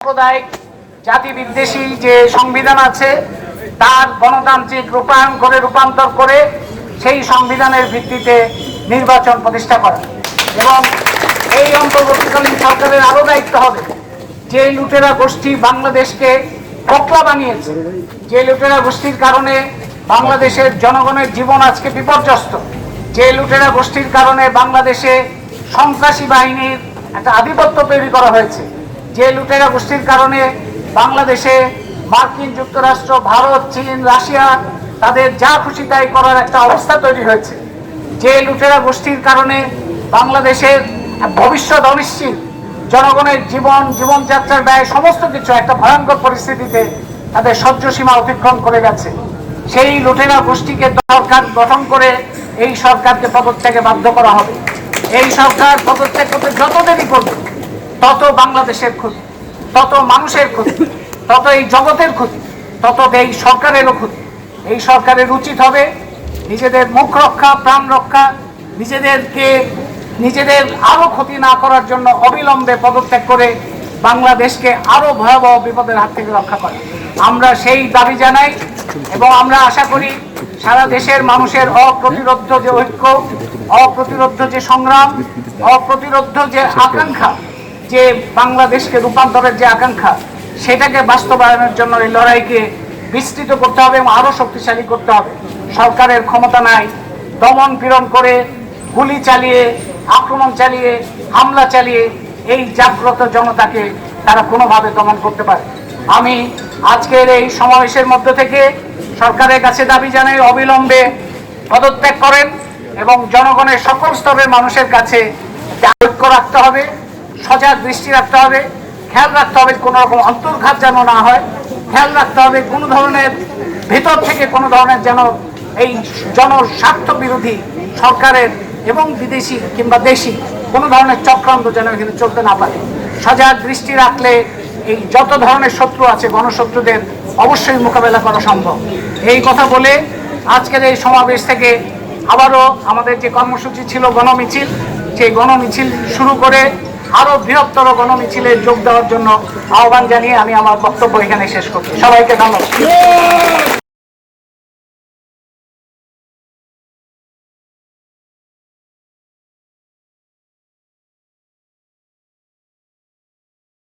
সাম্প্রদায়িক জাতি বিদ্বেষী যে সংবিধান আছে তার গণতান্ত্রিক রূপান্তর করে সেই সংবিধানের ভিত্তিতে নির্বাচন প্রতিষ্ঠা করা এবং এই অন্তর্বর্তীকালীন সরকারের আরো দায়িত্ব হবে যে লুটেরা গোষ্ঠী বাংলাদেশকে বকলা বানিয়েছে, যে লুটেরা গোষ্ঠীর কারণে বাংলাদেশের জনগণের জীবন আজকে বিপর্যস্ত, যে লুটেরা গোষ্ঠীর কারণে বাংলাদেশে সন্ত্রাসী বাহিনীর একটা আধিপত্য তৈরি করা হয়েছে, যে লুটেরা গোষ্ঠীর কারণে বাংলাদেশে মার্কিন যুক্তরাষ্ট্র, ভারত, চীন, রাশিয়া তাদের যা খুশি তাই করার একটা অবস্থা তৈরি হয়েছে, যে লুটেরা গোষ্ঠীর কারণে বাংলাদেশের ভবিষ্যৎ অনিশ্চিত, জনগণের জীবনযাত্রার ব্যয় সমস্ত কিছু একটা ভয়ঙ্কর পরিস্থিতিতে তাদের সহ্য সীমা অতিক্রম করে গেছে, সেই লুটেরা গোষ্ঠীকে সরকার গঠন করে এই সরকারকে পদত্যাগে বাধ্য করা হবে। এই সরকার পদত্যাগ করতে যত দেরি করবে তত বাংলাদেশের ক্ষতি, তত মানুষের ক্ষতি, তত এই জগতের ক্ষতি, তত এই সরকারেরও ক্ষতি। এই সরকারের উচিত হবে নিজেদের মুখ রক্ষা, প্রাণ রক্ষা, নিজেদের আরো ক্ষতি না করার জন্য অবিলম্বে পদত্যাগ করে বাংলাদেশকে আরো ভয়াবহ বিপদের হাত থেকে রক্ষা করা। আমরা সেই দাবি জানাই এবং আমরা আশা করি সারা দেশের মানুষের অপ্রতিরোধ্য যে ঐক্য, অপ্রতিরোধ্য যে সংগ্রাম, অপ্রতিরোধ্য যে আকাঙ্ক্ষা, যে বাংলাদেশকে রূপান্তরের যে আকাঙ্ক্ষা, সেটাকে বাস্তবায়নের জন্য এই লড়াইকে বিস্তৃত করতে হবে এবং আরো শক্তিশালী করতে হবে। সরকারের ক্ষমতা নাই দমন পীড়ন করে, গুলি চালিয়ে, আক্রমণ চালিয়ে, হামলা চালিয়ে এই জাগ্রত জনতাকে তারা কোনোভাবে দমন করতে পারে। আমি আজকের এই সমাবেশের মধ্য থেকে সরকারের কাছে দাবি জানাই অবিলম্বে পদত্যাগ করেন এবং জনগণের সকল স্তরের মানুষের কাছে ঐক্য রাখতে হবে, সজাগ দৃষ্টি রাখতে হবে, খেয়াল রাখতে হবে কোনো রকম অন্তর্ঘাত যেন না হয়, খেয়াল রাখতে হবে কোনো ধরনের ভেতর থেকে কোনো ধরনের যেন এই জনস্বার্থ বিরোধী সরকারের এবং বিদেশি কিংবা দেশি কোনো ধরনের চক্রান্ত যেন এখানে চলতে না পারে। সজাগ দৃষ্টি রাখলে এই যত ধরনের শত্রু আছে গণশত্রুদের অবশ্যই মোকাবেলা করা সম্ভব। এই কথা বলে আজকের এই সমাবেশ থেকে আবারও আমাদের যে কর্মসূচি ছিল গণমিছিল, সেই গণমিছিল শুরু করে আরো বৃহত্তর গণমিছিলে যোগ দেওয়ার জন্য আহ্বান জানিয়ে আমি আমার বক্তব্য এখানে শেষ করছি। সবাইকে ধন্যবাদ।